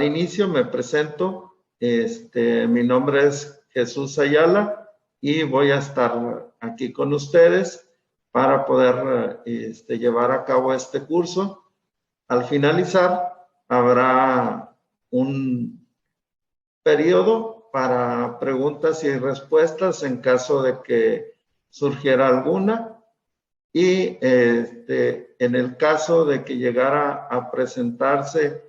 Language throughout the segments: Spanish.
inicio me presento, mi nombre es Jesús Ayala y voy a estar aquí con ustedes para poder llevar a cabo este curso. Al finalizar, habrá un periodo para preguntas y respuestas en caso de que surgiera alguna. Y en el caso de que llegara a presentarse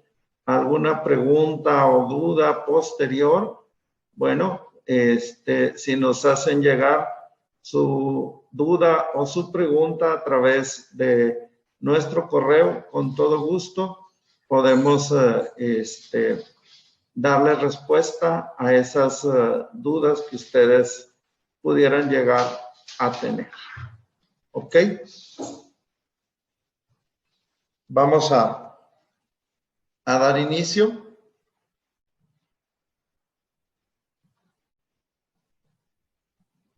alguna pregunta o duda posterior, bueno, si nos hacen llegar su duda o su pregunta a través de nuestro correo, con todo gusto podemos darle respuesta a esas dudas que ustedes pudieran llegar a tener. ¿Ok? Vamos a dar inicio.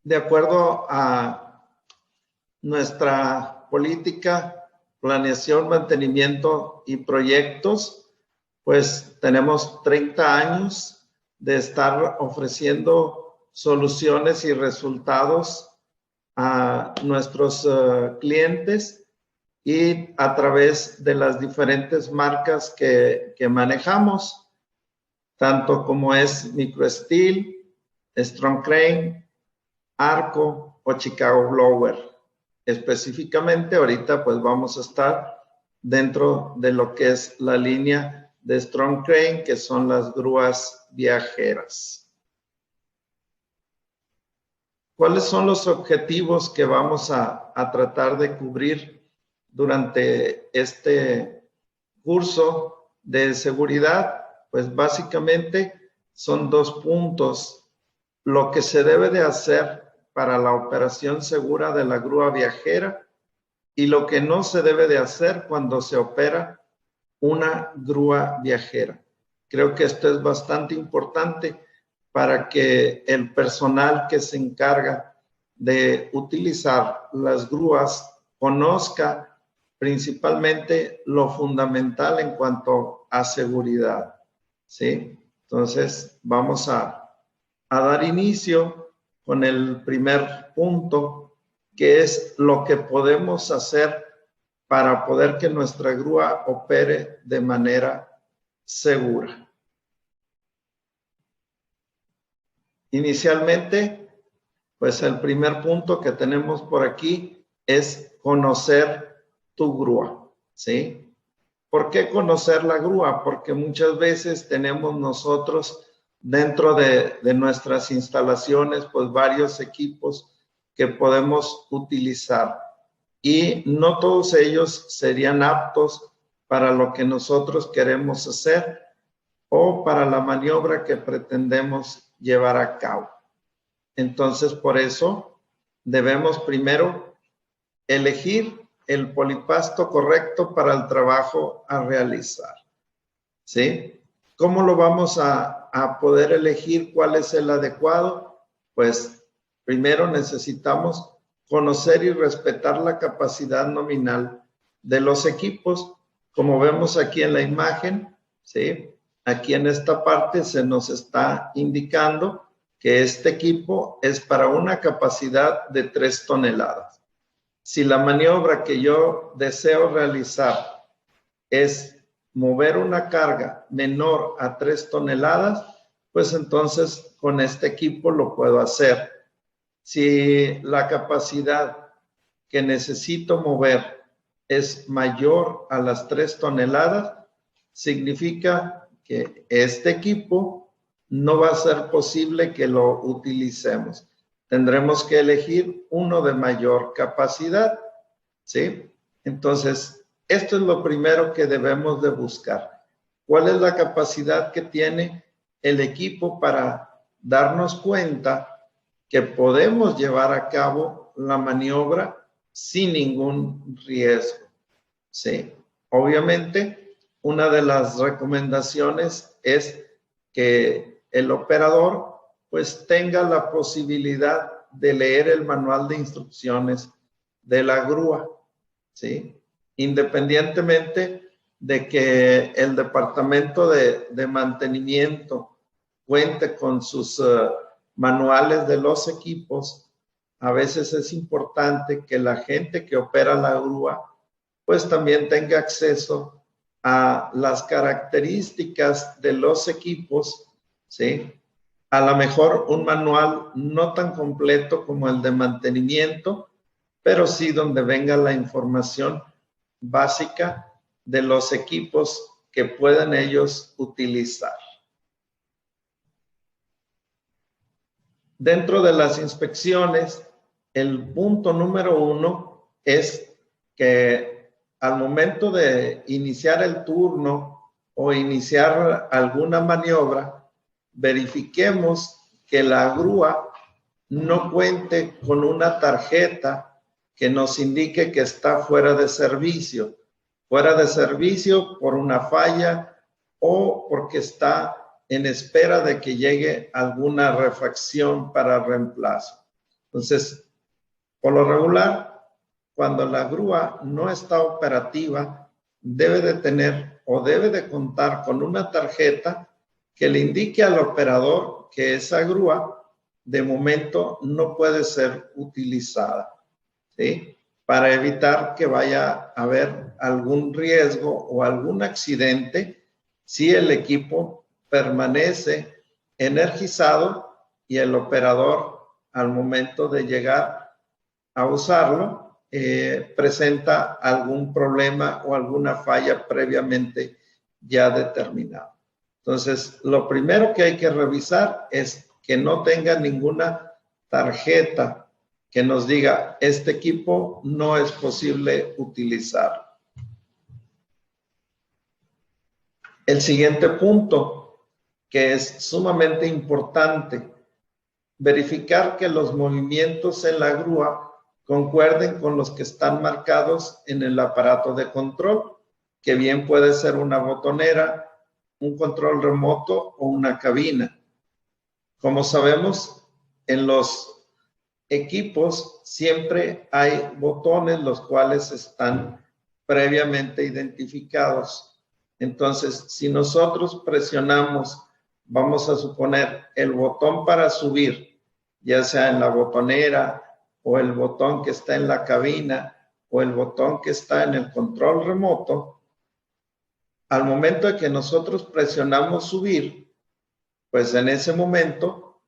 De acuerdo a nuestra política, planeación, mantenimiento y proyectos, pues tenemos 30 años de estar ofreciendo soluciones y resultados a nuestros clientes y a través de las diferentes marcas que manejamos, tanto como es Microsteel, Strong Crane, Arco o Chicago Blower. Específicamente ahorita pues vamos a estar dentro de lo que es la línea de Strong Crane, que son las grúas viajeras. ¿Cuáles son los objetivos que vamos a tratar de cubrir durante este curso de seguridad? Pues básicamente son 2 puntos. Lo que se debe de hacer para la operación segura de la grúa viajera y lo que no se debe de hacer cuando se opera una grúa viajera. Creo que esto es bastante importante para que el personal que se encarga de utilizar las grúas conozca principalmente lo fundamental en cuanto a seguridad, ¿sí? Entonces, vamos a dar inicio con el primer punto, que es lo que podemos hacer para poder que nuestra grúa opere de manera segura. Inicialmente, pues el primer punto que tenemos por aquí es conocer tu grúa, ¿sí? ¿Por qué conocer la grúa? Porque muchas veces tenemos nosotros dentro de nuestras instalaciones, pues varios equipos que podemos utilizar y no todos ellos serían aptos para lo que nosotros queremos hacer o para la maniobra que pretendemos llevar a cabo. Entonces, por eso debemos primero elegir el polipasto correcto para el trabajo a realizar, ¿sí? ¿Cómo lo vamos a poder elegir? ¿Cuál es el adecuado? Pues primero necesitamos conocer y respetar la capacidad nominal de los equipos, como vemos aquí en la imagen, ¿sí? Aquí en esta parte se nos está indicando que este equipo es para una capacidad de 3 toneladas. Si la maniobra que yo deseo realizar es mover una carga menor a 3 toneladas, pues entonces con este equipo lo puedo hacer. Si la capacidad que necesito mover es mayor a las 3 toneladas, significa que este equipo no va a ser posible que lo utilicemos. Tendremos que elegir uno de mayor capacidad, ¿sí? Entonces, esto es lo primero que debemos de buscar. ¿Cuál es la capacidad que tiene el equipo para darnos cuenta que podemos llevar a cabo la maniobra sin ningún riesgo? Sí, obviamente, una de las recomendaciones es que el operador pues tenga la posibilidad de leer el manual de instrucciones de la grúa, ¿sí? Independientemente de que el departamento de mantenimiento cuente con sus manuales de los equipos, a veces es importante que la gente que opera la grúa pues también tenga acceso a las características de los equipos, ¿sí? A lo mejor un manual no tan completo como el de mantenimiento, pero sí donde venga la información básica de los equipos que puedan ellos utilizar. Dentro de las inspecciones, el punto número 1 es que al momento de iniciar el turno o iniciar alguna maniobra, verifiquemos que la grúa no cuente con una tarjeta que nos indique que está fuera de servicio por una falla o porque está en espera de que llegue alguna refacción para reemplazo. Entonces, por lo regular, cuando la grúa no está operativa, debe de tener o debe de contar con una tarjeta que le indique al operador que esa grúa de momento no puede ser utilizada, ¿sí? Para evitar que vaya a haber algún riesgo o algún accidente si el equipo permanece energizado y el operador al momento de llegar a usarlo presenta algún problema o alguna falla previamente ya determinada. Entonces, lo primero que hay que revisar es que no tenga ninguna tarjeta que nos diga, este equipo no es posible utilizar. El siguiente punto, que es sumamente importante, verificar que los movimientos en la grúa concuerden con los que están marcados en el aparato de control, que bien puede ser una botonera, un control remoto o una cabina. Como sabemos, en los equipos siempre hay botones los cuales están previamente identificados. Entonces, si nosotros presionamos, vamos a suponer, el botón para subir, ya sea en la botonera o el botón que está en la cabina o el botón que está en el control remoto, al momento de que nosotros presionamos subir, pues en ese momento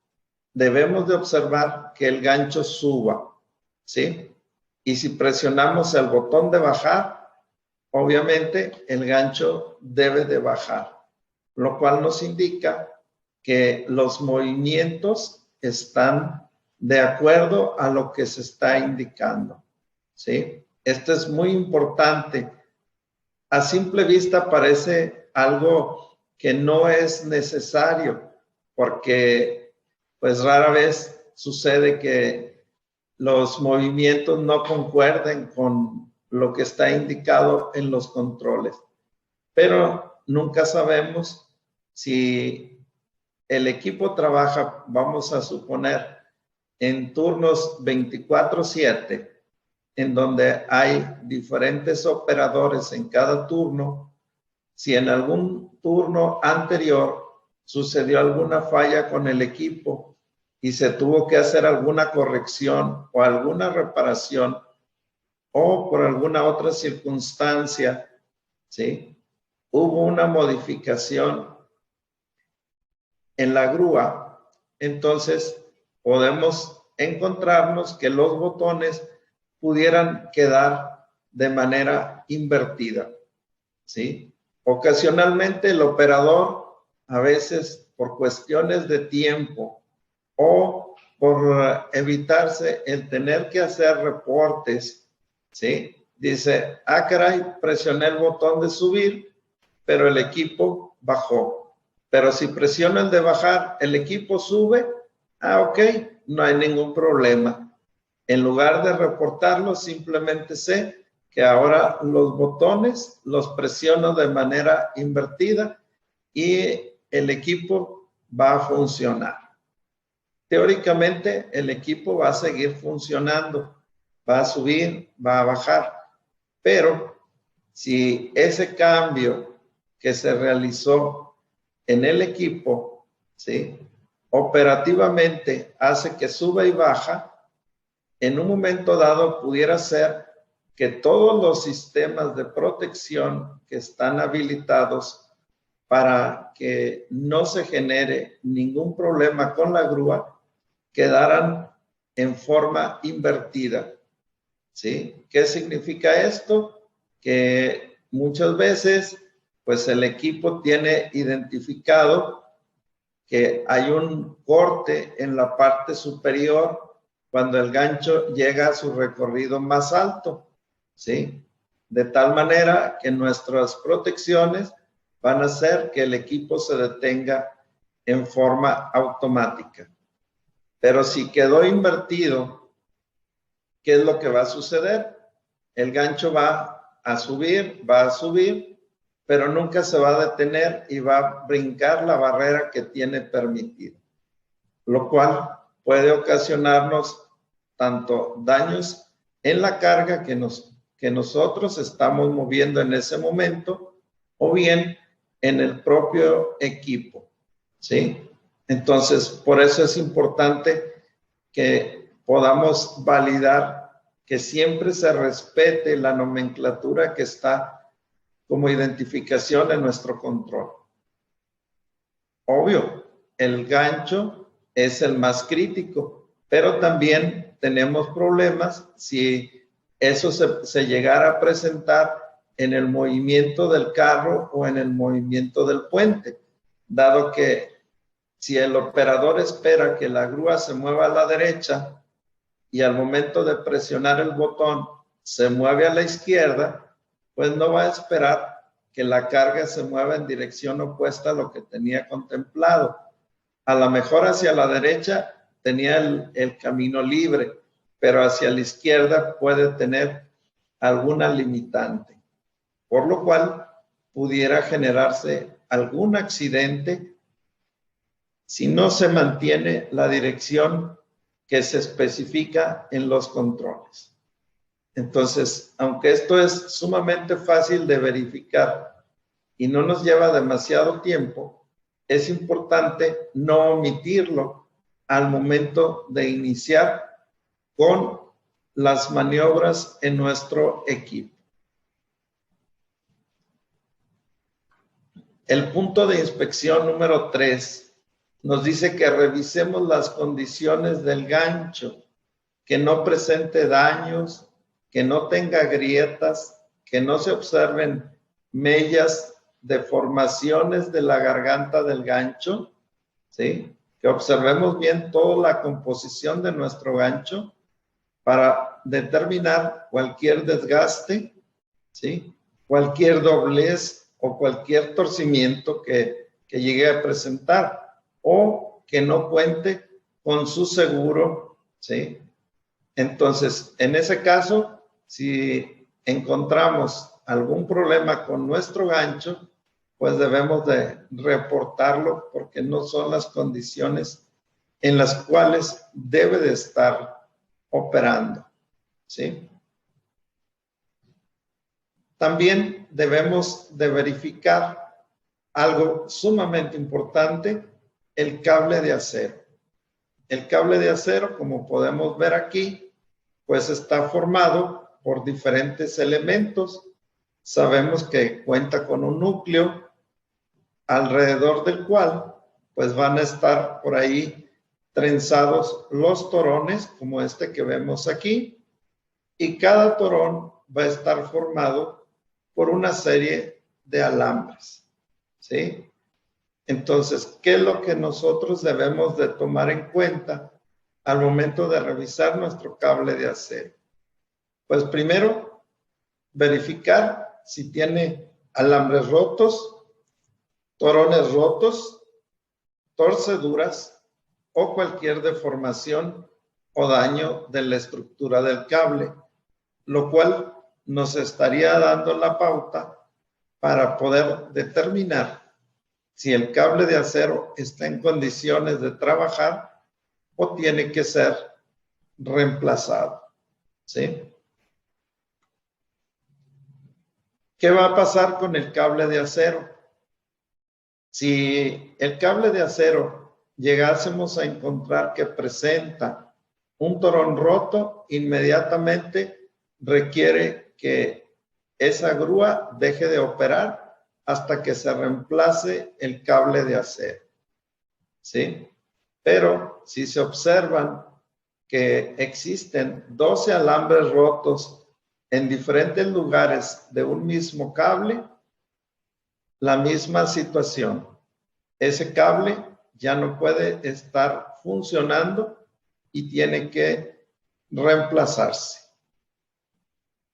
debemos de observar que el gancho suba, ¿sí? Y si presionamos el botón de bajar, obviamente el gancho debe de bajar, lo cual nos indica que los movimientos están de acuerdo a lo que se está indicando, ¿sí? Esto es muy importante. A simple vista parece algo que no es necesario, porque pues rara vez sucede que los movimientos no concuerden con lo que está indicado en los controles. Pero nunca sabemos si el equipo trabaja, vamos a suponer, en turnos 24/7, en donde hay diferentes operadores en cada turno. Si en algún turno anterior sucedió alguna falla con el equipo y se tuvo que hacer alguna corrección o alguna reparación o por alguna otra circunstancia, ¿sí? Hubo una modificación en la grúa, entonces podemos encontrarnos que los botones pudieran quedar de manera invertida, ¿sí? Ocasionalmente el operador, a veces por cuestiones de tiempo o por evitarse el tener que hacer reportes, ¿sí? Dice, ah, caray, presioné el botón de subir, pero el equipo bajó. Pero si presiono el de bajar, el equipo sube, ah, ok, no hay ningún problema. En lugar de reportarlo, simplemente sé que ahora los botones los presiono de manera invertida y el equipo va a funcionar. Teóricamente, el equipo va a seguir funcionando, va a subir, va a bajar, pero si ese cambio que se realizó en el equipo, ¿sí?, operativamente hace que suba y baja, en un momento dado pudiera ser que todos los sistemas de protección que están habilitados para que no se genere ningún problema con la grúa quedaran en forma invertida, ¿sí? ¿Qué significa esto? Que muchas veces, pues el equipo tiene identificado que hay un corte en la parte superior cuando el gancho llega a su recorrido más alto, ¿sí? De tal manera que nuestras protecciones van a hacer que el equipo se detenga en forma automática. Pero si quedó invertido, ¿qué es lo que va a suceder? El gancho va a subir, pero nunca se va a detener y va a brincar la barrera que tiene permitida, lo cual puede ocasionarnos tanto daños en la carga que nosotros estamos moviendo en ese momento, o bien en el propio equipo, ¿sí? Entonces, por eso es importante que podamos validar que siempre se respete la nomenclatura que está como identificación en nuestro control. Obvio, el gancho es el más crítico, pero también tenemos problemas si eso se llegara a presentar en el movimiento del carro o en el movimiento del puente, dado que si el operador espera que la grúa se mueva a la derecha y al momento de presionar el botón se mueve a la izquierda, pues no va a esperar que la carga se mueva en dirección opuesta a lo que tenía contemplado. A lo mejor hacia la derecha tenía el camino libre, pero hacia la izquierda puede tener alguna limitante, por lo cual pudiera generarse algún accidente si no se mantiene la dirección que se especifica en los controles. Entonces, aunque esto es sumamente fácil de verificar y no nos lleva demasiado tiempo, es importante no omitirlo al momento de iniciar con las maniobras en nuestro equipo. El punto de inspección número 3 nos dice que revisemos las condiciones del gancho, que no presente daños, que no tenga grietas, que no se observen mellas, deformaciones de la garganta del gancho, ¿sí? Que observemos bien toda la composición de nuestro gancho para determinar cualquier desgaste, ¿sí? Cualquier doblez o cualquier torcimiento que llegue a presentar, o que no cuente con su seguro, ¿sí? Entonces, en ese caso, si encontramos algún problema con nuestro gancho, pues debemos de reportarlo porque no son las condiciones en las cuales debe de estar operando, ¿sí? También debemos de verificar algo sumamente importante, el cable de acero. El cable de acero, como podemos ver aquí, pues está formado por diferentes elementos. Sabemos que cuenta con un núcleo alrededor del cual pues van a estar por ahí trenzados los torones, como este que vemos aquí, y cada torón va a estar formado por una serie de alambres, ¿sí? Entonces, ¿qué es lo que nosotros debemos de tomar en cuenta al momento de revisar nuestro cable de acero? Pues primero, verificar si tiene alambres rotos, torones rotos, torceduras o cualquier deformación o daño de la estructura del cable, lo cual nos estaría dando la pauta para poder determinar si el cable de acero está en condiciones de trabajar o tiene que ser reemplazado, ¿sí? ¿Qué va a pasar con el cable de acero? Si el cable de acero llegásemos a encontrar que presenta un torón roto, inmediatamente requiere que esa grúa deje de operar hasta que se reemplace el cable de acero. ¿Sí? Pero si se observan que existen 12 alambres rotos en diferentes lugares de un mismo cable, la misma situación. Ese cable ya no puede estar funcionando y tiene que reemplazarse.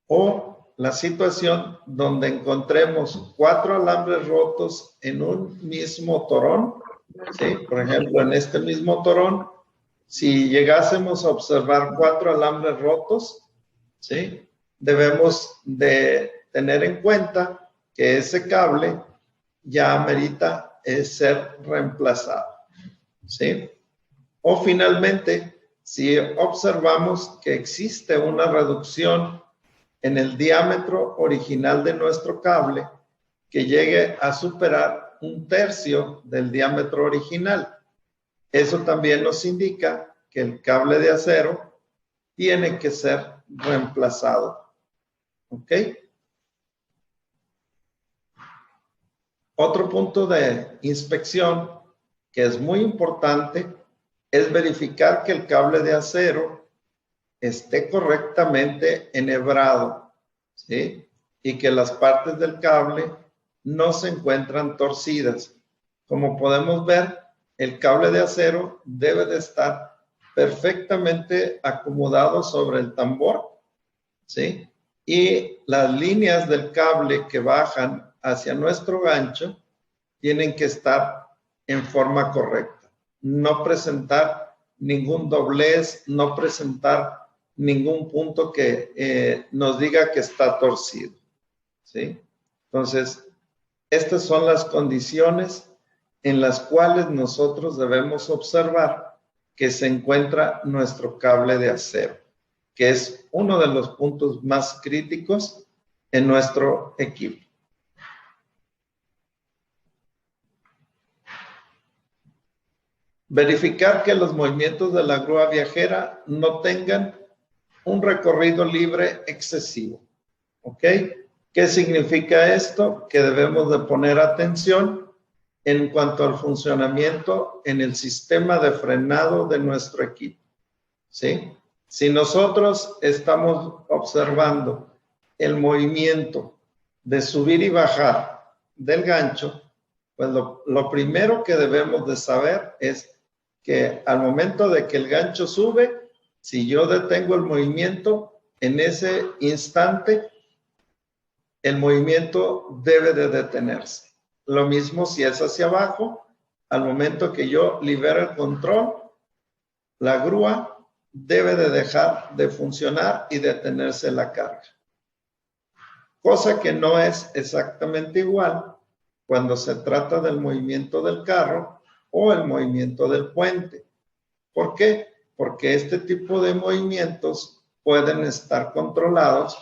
O la situación donde encontremos 4 alambres rotos en un mismo torón, ¿sí? Por ejemplo, en este mismo torón, si llegásemos a observar 4 alambres rotos, ¿sí? Debemos de tener en cuenta que ese cable ya amerita ser reemplazado, ¿sí? O finalmente, si observamos que existe una reducción en el diámetro original de nuestro cable que llegue a superar 1/3 del diámetro original, eso también nos indica que el cable de acero tiene que ser reemplazado. ¿Ok? Otro punto de inspección que es muy importante es verificar que el cable de acero esté correctamente enhebrado, ¿sí? Y que las partes del cable no se encuentran torcidas. Como podemos ver, el cable de acero debe de estar perfectamente acomodado sobre el tambor, ¿sí? Y las líneas del cable que bajan hacia nuestro gancho tienen que estar en forma correcta. No presentar ningún doblez, no presentar ningún punto que nos diga que está torcido, ¿sí? Entonces, estas son las condiciones en las cuales nosotros debemos observar que se encuentra nuestro cable de acero, que es uno de los puntos más críticos en nuestro equipo. Verificar que los movimientos de la grúa viajera no tengan un recorrido libre excesivo. ¿Ok? ¿Qué significa esto? Que debemos de poner atención en cuanto al funcionamiento en el sistema de frenado de nuestro equipo. ¿Sí? Si nosotros estamos observando el movimiento de subir y bajar del gancho, pues lo primero que debemos de saber es que al momento de que el gancho sube, si yo detengo el movimiento, en ese instante el movimiento debe de detenerse. Lo mismo si es hacia abajo, al momento que yo libero el control, la grúa debe de dejar de funcionar y detenerse la carga. Cosa que no es exactamente igual cuando se trata del movimiento del carro o el movimiento del puente. ¿Por qué? Porque este tipo de movimientos pueden estar controlados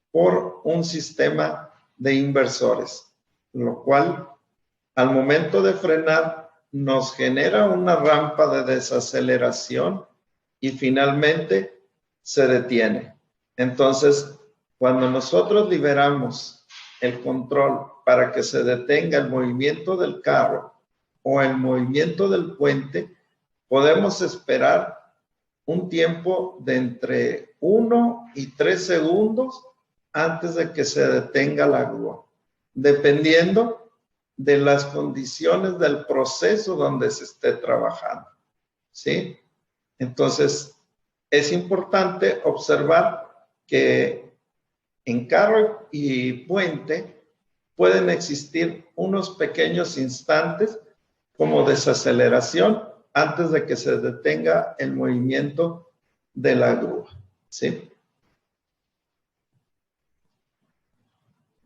por un sistema de inversores, lo cual al momento de frenar nos genera una rampa de desaceleración y finalmente se detiene. Entonces, cuando nosotros liberamos el control para que se detenga el movimiento del carro o el movimiento del puente, podemos esperar un tiempo de entre 1 y 3 segundos antes de que se detenga la grúa, dependiendo de las condiciones del proceso donde se esté trabajando, ¿sí? Entonces, es importante observar que en carro y puente pueden existir unos pequeños instantes como desaceleración antes de que se detenga el movimiento de la grúa, ¿sí?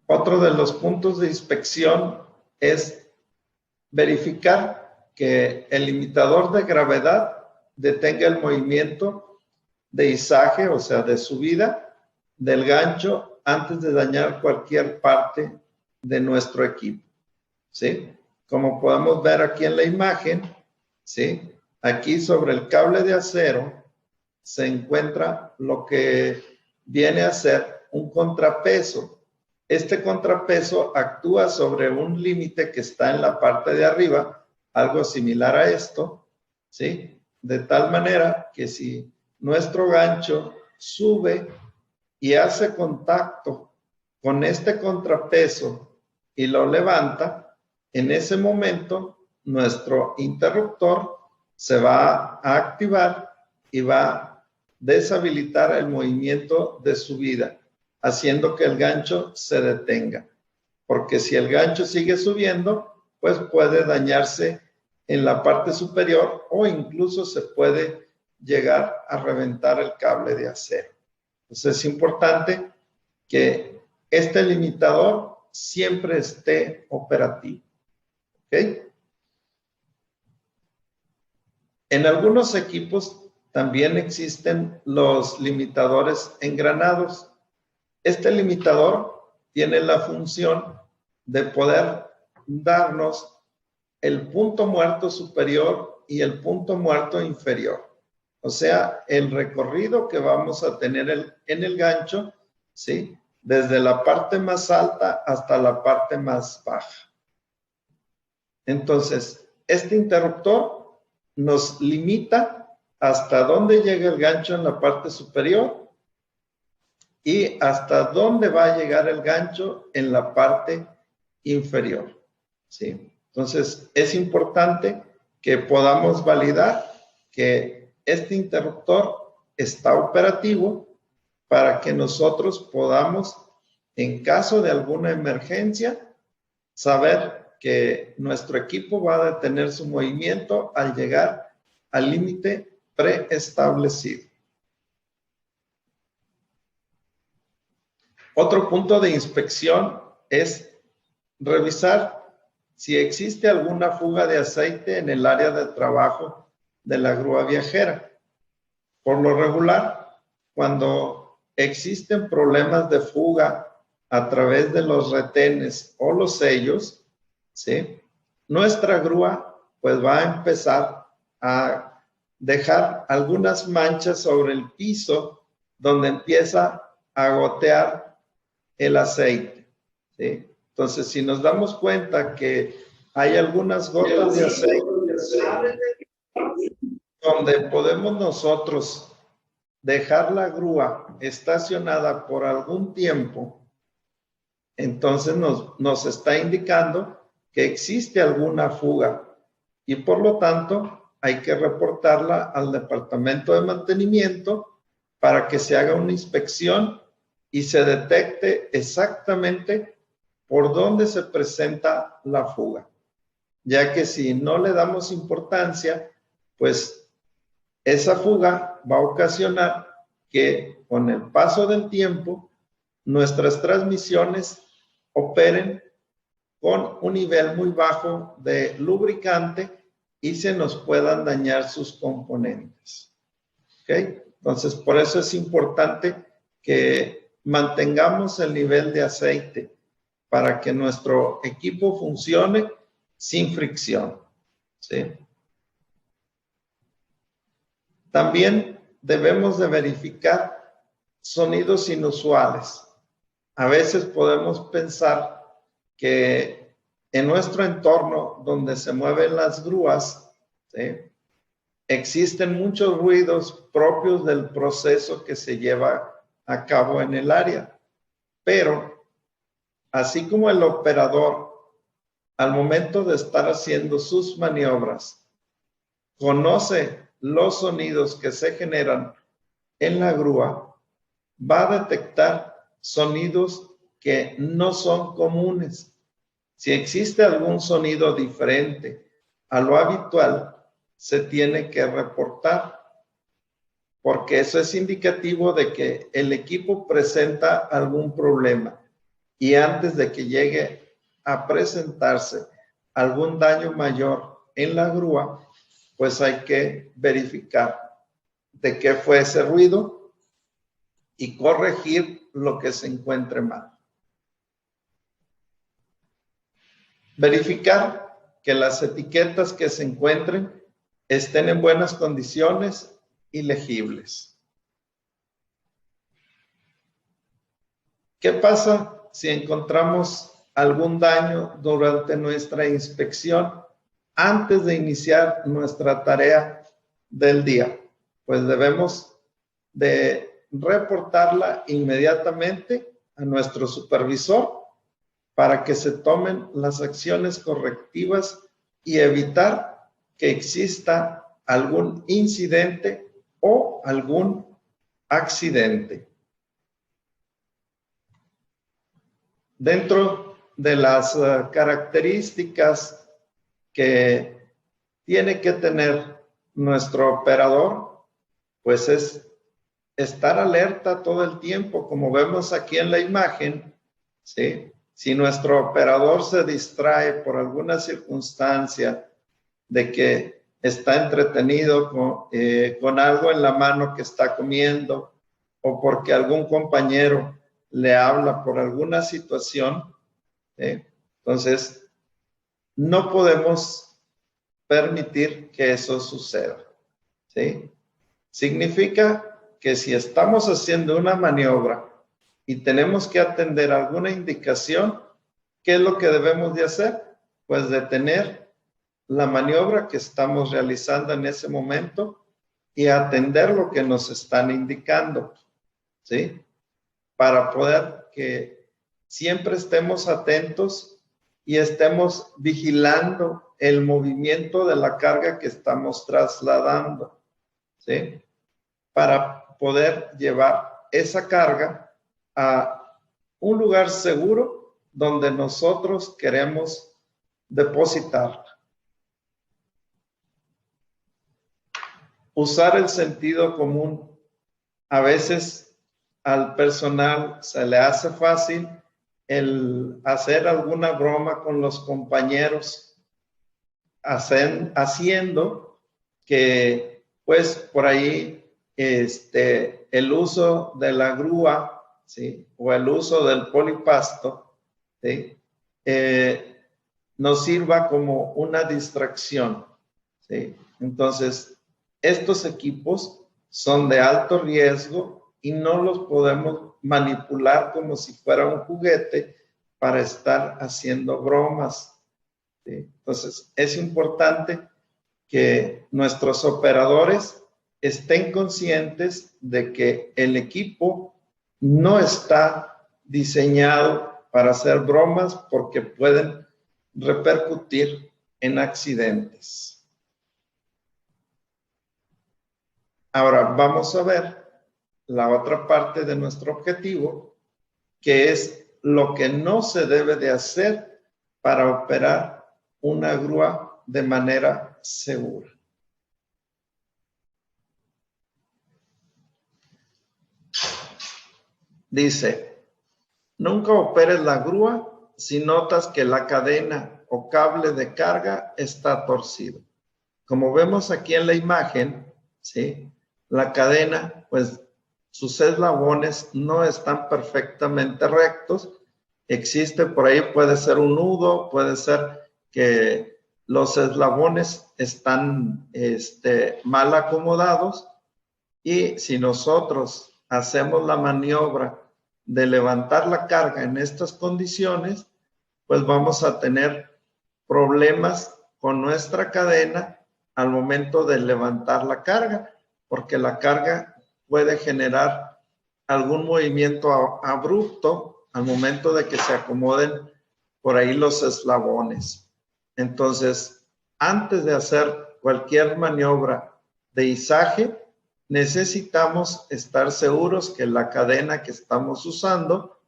Otro de los puntos de inspección es verificar que el limitador de gravedad detenga el movimiento de izaje, o sea, de subida del gancho antes de dañar cualquier parte de nuestro equipo, ¿sí? Como podemos ver aquí en la imagen, ¿sí? Aquí sobre el cable de acero se encuentra lo que viene a ser un contrapeso. Este contrapeso actúa sobre un límite que está en la parte de arriba, algo similar a esto, ¿sí? De tal manera que si nuestro gancho sube y hace contacto con este contrapeso y lo levanta, en ese momento nuestro interruptor se va a activar y va a deshabilitar el movimiento de subida, haciendo que el gancho se detenga. Porque si el gancho sigue subiendo, pues puede dañarse en la parte superior o incluso se puede llegar a reventar el cable de acero. Entonces es importante que este limitador siempre esté operativo. ¿Ok? En algunos equipos también existen los limitadores engranados. Este limitador tiene la función de poder darnos el punto muerto superior y el punto muerto inferior. O sea, el recorrido que vamos a tener en el gancho, ¿sí? Desde la parte más alta hasta la parte más baja. Entonces, este interruptor nos limita hasta dónde llega el gancho en la parte superior y hasta dónde va a llegar el gancho en la parte inferior, ¿sí? Entonces, es importante que podamos validar que este interruptor está operativo para que nosotros podamos, en caso de alguna emergencia, saber que nuestro equipo va a detener su movimiento al llegar al límite preestablecido. Otro punto de inspección es revisar si existe alguna fuga de aceite en el área de trabajo de la grúa viajera. Por lo regular, cuando existen problemas de fuga a través de los retenes o los sellos, ¿sí? Nuestra grúa pues va a empezar a dejar algunas manchas sobre el piso donde empieza a gotear el aceite, ¿sí? Entonces, si nos damos cuenta que hay algunas gotas de aceite donde podemos nosotros dejar la grúa estacionada por algún tiempo, entonces nos está indicando que existe alguna fuga y por lo tanto hay que reportarla al departamento de mantenimiento para que se haga una inspección y se detecte exactamente por dónde se presenta la fuga, ya que si no le damos importancia, pues esa fuga va a ocasionar que con el paso del tiempo nuestras transmisiones operen con un nivel muy bajo de lubricante y se nos puedan dañar sus componentes. ¿Ok? Entonces, por eso es importante que mantengamos el nivel de aceite para que nuestro equipo funcione sin fricción, ¿sí? También debemos de verificar sonidos inusuales. A veces podemos pensar que en nuestro entorno donde se mueven las grúas, ¿sí?, existen muchos ruidos propios del proceso que se lleva a cabo en el área. Pero, así como el operador, al momento de estar haciendo sus maniobras, conoce los sonidos que se generan en la grúa, va a detectar sonidos que no son comunes. Si existe algún sonido diferente a lo habitual, se tiene que reportar, porque eso es indicativo de que el equipo presenta algún problema. Y antes de que llegue a presentarse algún daño mayor en la grúa, pues hay que verificar de qué fue ese ruido y corregir lo que se encuentre mal. Verificar que las etiquetas que se encuentren estén en buenas condiciones y legibles. ¿Qué pasa si encontramos algún daño durante nuestra inspección antes de iniciar nuestra tarea del día? Pues debemos de reportarla inmediatamente a nuestro supervisor para que se tomen las acciones correctivas y evitar que exista algún incidente o algún accidente. Dentro de las características que tiene que tener nuestro operador, pues es estar alerta todo el tiempo, como vemos aquí en la imagen, ¿sí? Si nuestro operador se distrae por alguna circunstancia de que está entretenido con algo en la mano que está comiendo o porque algún compañero le habla por alguna situación, entonces no podemos permitir que eso suceda, ¿sí? Significa que si estamos haciendo una maniobra y tenemos que atender alguna indicación, ¿qué es lo que debemos de hacer? Pues detener la maniobra que estamos realizando en ese momento y atender lo que nos están indicando, ¿sí? Para poder que siempre estemos atentos y estemos vigilando el movimiento de la carga que estamos trasladando, ¿sí? Para poder llevar esa carga a un lugar seguro donde nosotros queremos depositarla. Usar el sentido común. A veces al personal se le hace fácil el hacer alguna broma con los compañeros, haciendo que pues por ahí el uso de la grúa, ¿sí? O el uso del polipasto, ¿sí? Nos sirva como una distracción, ¿sí? Entonces, estos equipos son de alto riesgo y no los podemos manipular como si fuera un juguete para estar haciendo bromas, ¿sí? Entonces, es importante que nuestros operadores estén conscientes de que el equipo no está diseñado para hacer bromas porque pueden repercutir en accidentes. Ahora vamos a ver la otra parte de nuestro objetivo, que es lo que no se debe de hacer para operar una grúa de manera segura. Dice, nunca operes la grúa si notas que la cadena o cable de carga está torcido. Como vemos aquí en la imagen, ¿sí? La cadena, pues sus eslabones no están perfectamente rectos. Existe por ahí, puede ser un nudo, puede ser que los eslabones están mal acomodados, y si nosotros hacemos la maniobra de levantar la carga en estas condiciones, pues vamos a tener problemas con nuestra cadena al momento de levantar la carga, porque la carga puede generar algún movimiento abrupto al momento de que se acomoden por ahí los eslabones. Entonces, antes de hacer cualquier maniobra de izaje, necesitamos estar seguros que la cadena que estamos usando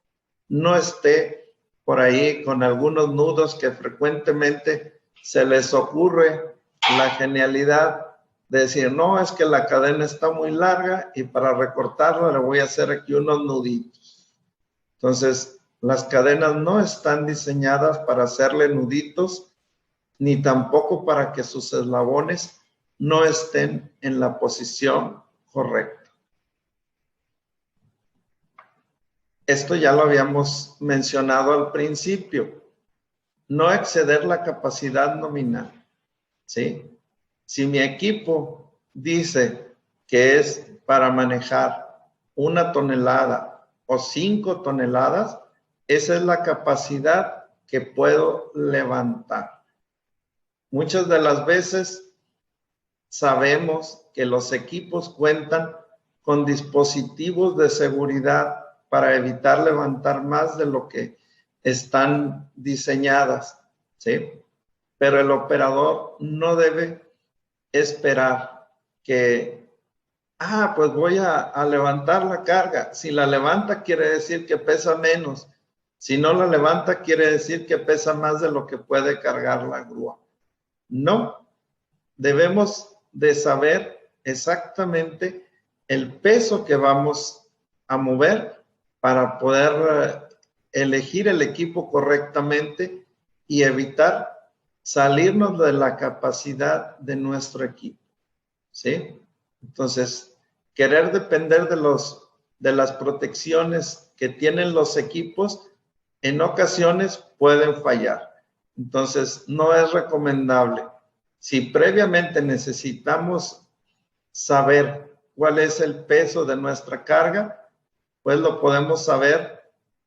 no esté por ahí con algunos nudos que frecuentemente se les ocurre la genialidad de decir, no, es que la cadena está muy larga y para recortarla le voy a hacer aquí unos nuditos. Entonces, las cadenas no están diseñadas para hacerle nuditos, ni tampoco para que sus eslabones no estén en la posición correcta. Esto ya lo habíamos mencionado al principio. No exceder la capacidad nominal, ¿sí? Si mi equipo dice que es para manejar 1 tonelada o 5 toneladas, esa es la capacidad que puedo levantar. Muchas de las veces sabemos que los equipos cuentan con dispositivos de seguridad para evitar levantar más de lo que están diseñadas, ¿sí? Pero el operador no debe esperar que, pues voy a levantar la carga. Si la levanta, quiere decir que pesa menos. Si no la levanta, quiere decir que pesa más de lo que puede cargar la grúa. No, debemos de saber exactamente el peso que vamos a mover para poder elegir el equipo correctamente y evitar salirnos de la capacidad de nuestro equipo, ¿sí? Entonces, querer depender de las protecciones que tienen los equipos, en ocasiones pueden fallar. Entonces, no es recomendable. Si previamente necesitamos saber cuál es el peso de nuestra carga, pues lo podemos saber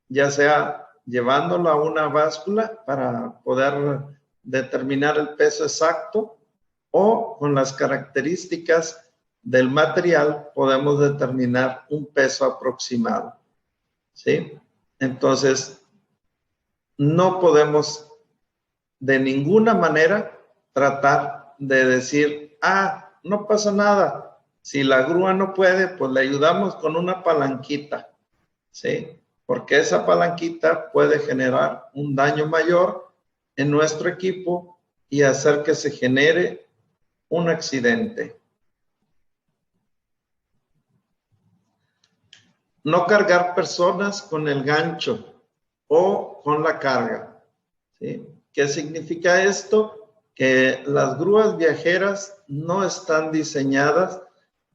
ya sea llevándolo a una báscula para poder determinar el peso exacto o con las características del material podemos determinar un peso aproximado, ¿sí? Entonces, no podemos de ninguna manera tratar de decir, no pasa nada. Si la grúa no puede, pues le ayudamos con una palanquita, ¿sí? Porque esa palanquita puede generar un daño mayor en nuestro equipo y hacer que se genere un accidente. No cargar personas con el gancho o con la carga, ¿sí? ¿Qué significa esto? Que las grúas viajeras no están diseñadas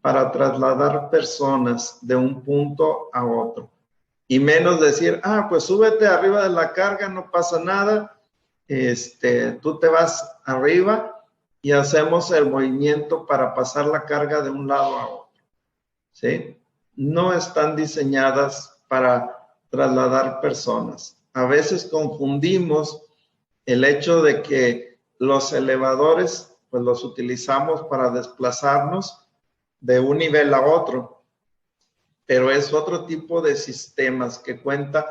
para trasladar personas de un punto a otro. Y menos decir, pues súbete arriba de la carga, no pasa nada, tú te vas arriba y hacemos el movimiento para pasar la carga de un lado a otro, ¿sí? No están diseñadas para trasladar personas. A veces confundimos el hecho de que los elevadores, pues los utilizamos para desplazarnos de un nivel a otro, pero es otro tipo de sistemas que cuenta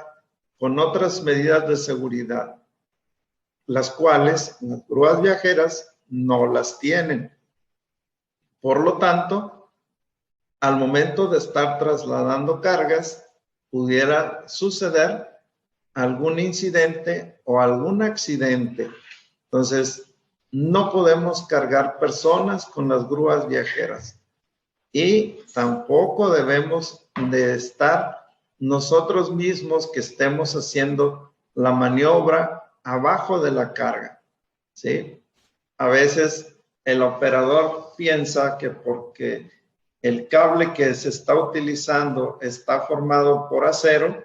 con otras medidas de seguridad, las cuales las grúas viajeras no las tienen. Por lo tanto, al momento de estar trasladando cargas, pudiera suceder algún incidente o algún accidente. Entonces, no podemos cargar personas con las grúas viajeras y tampoco debemos de estar nosotros mismos que estemos haciendo la maniobra abajo de la carga, ¿sí? A veces el operador piensa que porque el cable que se está utilizando está formado por acero,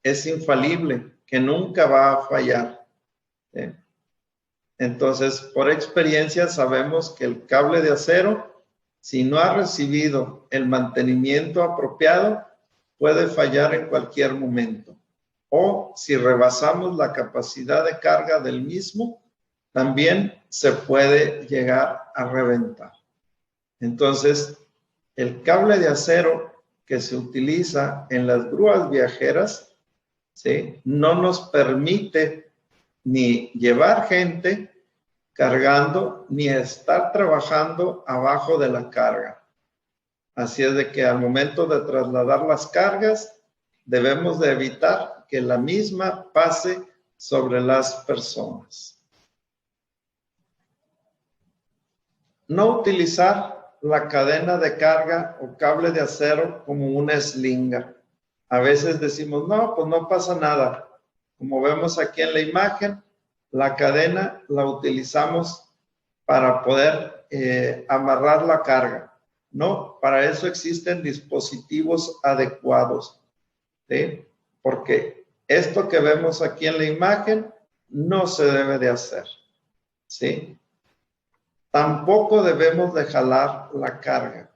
es infalible, que nunca va a fallar, ¿sí? Entonces, por experiencia sabemos que el cable de acero, si no ha recibido el mantenimiento apropiado, puede fallar en cualquier momento. O si rebasamos la capacidad de carga del mismo, también se puede llegar a reventar. Entonces, el cable de acero que se utiliza en las grúas viajeras, ¿sí?, no nos permite ni llevar gente cargando, ni estar trabajando abajo de la carga. Así es de que al momento de trasladar las cargas, debemos de evitar que la misma pase sobre las personas. No utilizar la cadena de carga o cable de acero como una eslinga. A veces decimos, no, pues no pasa nada. Como vemos aquí en la imagen, la cadena la utilizamos para poder amarrar la carga. No, para eso existen dispositivos adecuados, ¿sí? porque esto que vemos aquí en la imagen no se debe de hacer, ¿sí? Tampoco debemos de jalar la carga.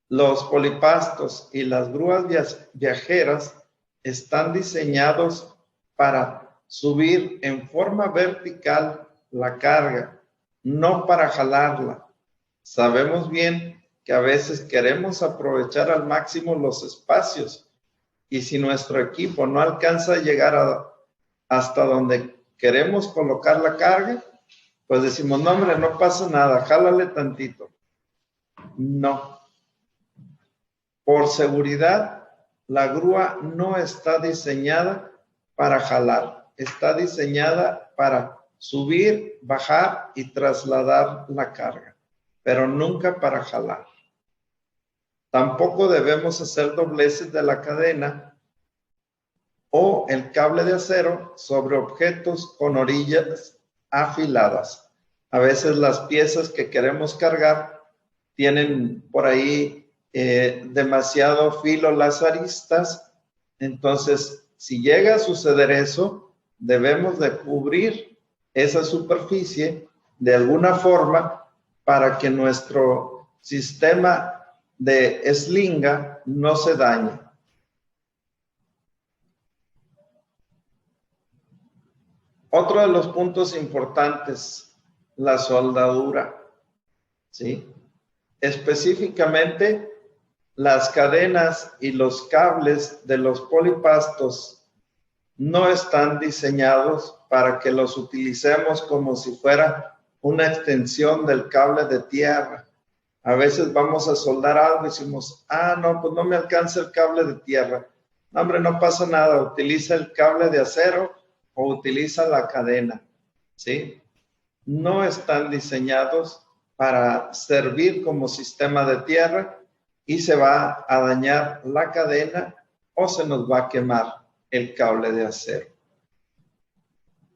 Los polipastos y las grúas viajeras están diseñados para subir en forma vertical la carga, no para jalarla. Sabemos bien que a veces queremos aprovechar al máximo los espacios y si nuestro equipo no alcanza a llegar hasta donde queremos colocar la carga, pues decimos, no hombre, no pasa nada, jálale tantito. No. Por seguridad, la grúa no está diseñada para jalar, está diseñada para subir, bajar y trasladar la carga, pero nunca para jalar. Tampoco debemos hacer dobleces de la cadena o el cable de acero sobre objetos con orillas afiladas. A veces las piezas que queremos cargar tienen por ahí demasiado filo las aristas. Entonces, si llega a suceder eso, debemos de cubrir esa superficie de alguna forma para que nuestro sistema de eslinga no se dañe. Otro de los puntos importantes, la soldadura, ¿sí? Específicamente, las cadenas y los cables de los polipastos no están diseñados para que los utilicemos como si fuera una extensión del cable de tierra. A veces vamos a soldar algo y decimos, no, pues no me alcanza el cable de tierra. No, hombre, no pasa nada, utiliza el cable de acero o utiliza la cadena, ¿sí? No están diseñados para servir como sistema de tierra y se va a dañar la cadena o se nos va a quemar el cable de acero.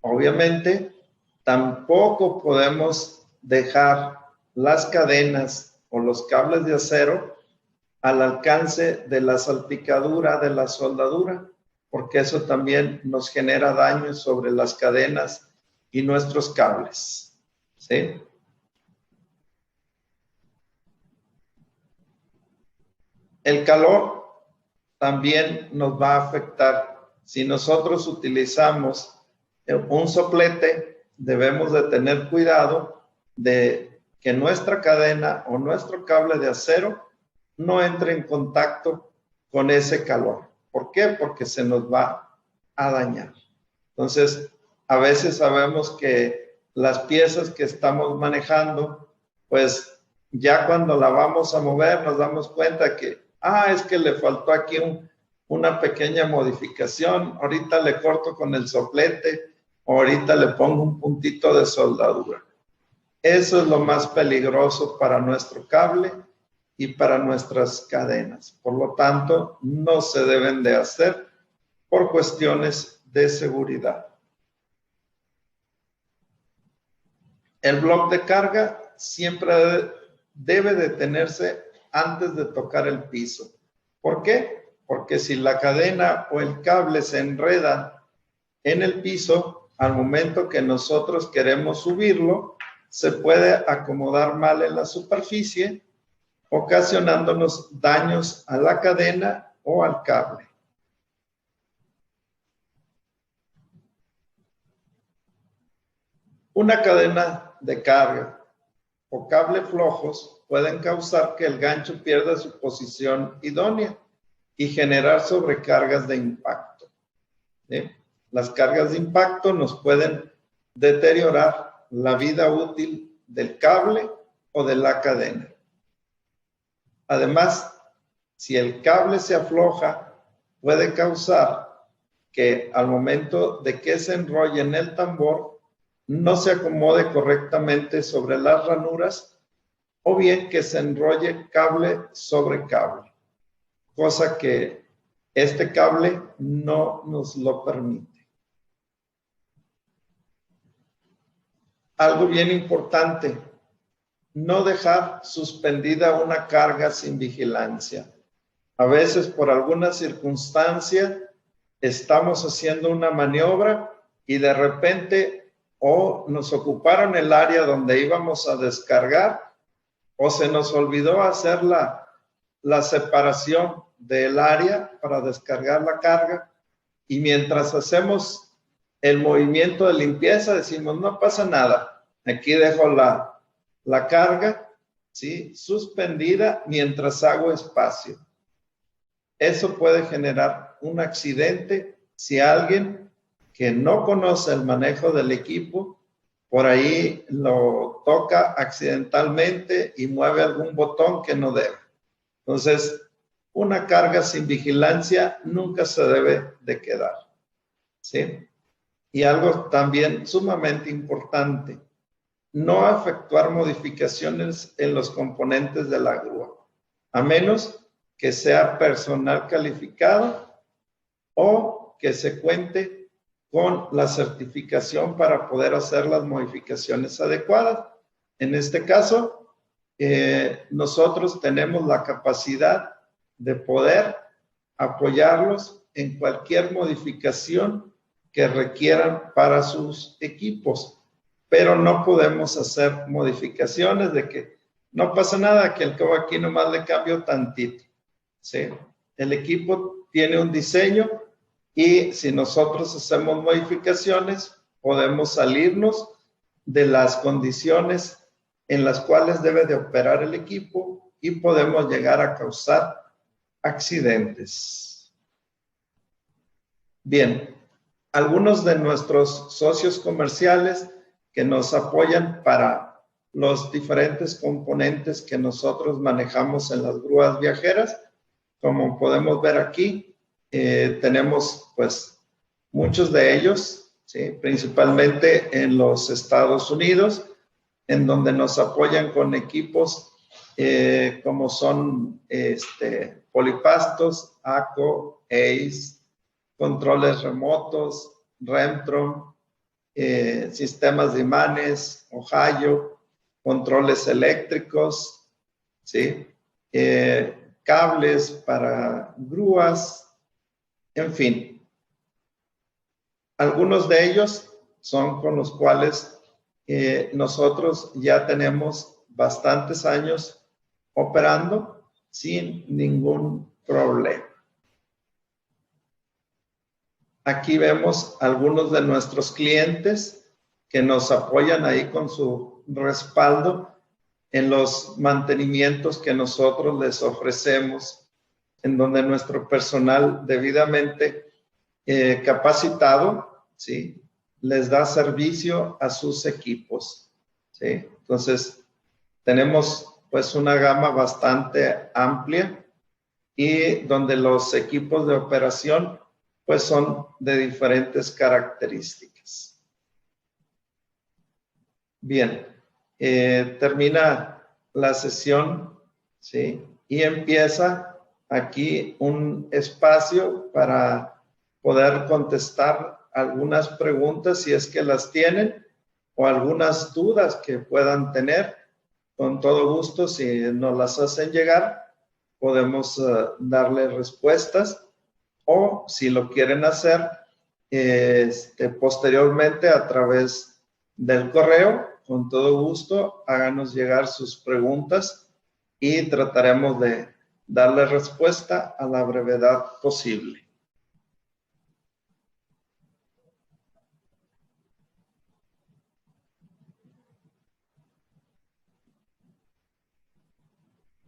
Obviamente, tampoco podemos dejar las cadenas o los cables de acero al alcance de la salpicadura de la soldadura, porque eso también nos genera daños sobre las cadenas y nuestros cables, ¿sí? El calor también nos va a afectar. Si nosotros utilizamos un soplete, debemos de tener cuidado de que nuestra cadena o nuestro cable de acero no entre en contacto con ese calor. ¿Por qué? Porque se nos va a dañar. Entonces, a veces sabemos que las piezas que estamos manejando, pues ya cuando la vamos a mover nos damos cuenta que, es que le faltó aquí una pequeña modificación. Ahorita le corto con el soplete, o ahorita le pongo un puntito de soldadura. Eso es lo más peligroso para nuestro cable y para nuestras cadenas. Por lo tanto, no se deben de hacer por cuestiones de seguridad. El bloque de carga siempre debe detenerse antes de tocar el piso. ¿Por qué? Porque si la cadena o el cable se enreda en el piso, al momento que nosotros queremos subirlo, se puede acomodar mal en la superficie, ocasionándonos daños a la cadena o al cable. Una cadena de carga o cable flojos pueden causar que el gancho pierda su posición idónea y generar sobrecargas de impacto. ¿Sí? Las cargas de impacto nos pueden deteriorar la vida útil del cable o de la cadena. Además, si el cable se afloja, puede causar que al momento de que se enrolle en el tambor, no se acomode correctamente sobre las ranuras o bien que se enrolle cable sobre cable, cosa que este cable no nos lo permite. Algo bien importante, no dejar suspendida una carga sin vigilancia. A veces por alguna circunstancia estamos haciendo una maniobra y de repente o nos ocuparon el área donde íbamos a descargar o se nos olvidó hacer la separación del área para descargar la carga, y mientras hacemos el movimiento de limpieza decimos no pasa nada, aquí dejo la carga, ¿sí?, suspendida mientras hago espacio. Eso puede generar un accidente si alguien que no conoce el manejo del equipo por ahí lo toca accidentalmente y mueve algún botón que no debe. Entonces, una carga sin vigilancia nunca se debe de quedar, ¿sí? Y algo también sumamente importante, no efectuar modificaciones en los componentes de la grúa, a menos que sea personal calificado o que se cuente con la certificación para poder hacer las modificaciones adecuadas. En este caso, nosotros tenemos la capacidad de poder apoyarlos en cualquier modificación que requieran para sus equipos, pero no podemos hacer modificaciones de que no pasa nada, que el cabo aquí nomás le cambio tantito, ¿sí? El equipo tiene un diseño y si nosotros hacemos modificaciones, podemos salirnos de las condiciones en las cuales debe de operar el equipo y podemos llegar a causar accidentes. Bien, algunos de nuestros socios comerciales que nos apoyan para los diferentes componentes que nosotros manejamos en las grúas viajeras, como podemos ver aquí, tenemos pues muchos de ellos, ¿sí?, principalmente en los Estados Unidos, en donde nos apoyan con equipos como son Polipastos, ACO, ACE, controles remotos, Remtron, sistemas de imanes, Ohio, controles eléctricos, ¿sí?, cables para grúas, en fin. Algunos de ellos son con los cuales nosotros ya tenemos bastantes años operando sin ningún problema. Aquí vemos algunos de nuestros clientes que nos apoyan ahí con su respaldo en los mantenimientos que nosotros les ofrecemos, en donde nuestro personal debidamente capacitado, ¿sí?, les da servicio a sus equipos, ¿sí? Entonces, tenemos pues una gama bastante amplia y donde los equipos de operación pues son de diferentes características. Bien, termina la sesión, ¿sí?, y empieza aquí un espacio para poder contestar algunas preguntas si es que las tienen o algunas dudas que puedan tener. Con todo gusto, si nos las hacen llegar, podemos darle respuestas, o si lo quieren hacer posteriormente a través del correo, con todo gusto, háganos llegar sus preguntas y trataremos de darle respuesta a la brevedad posible.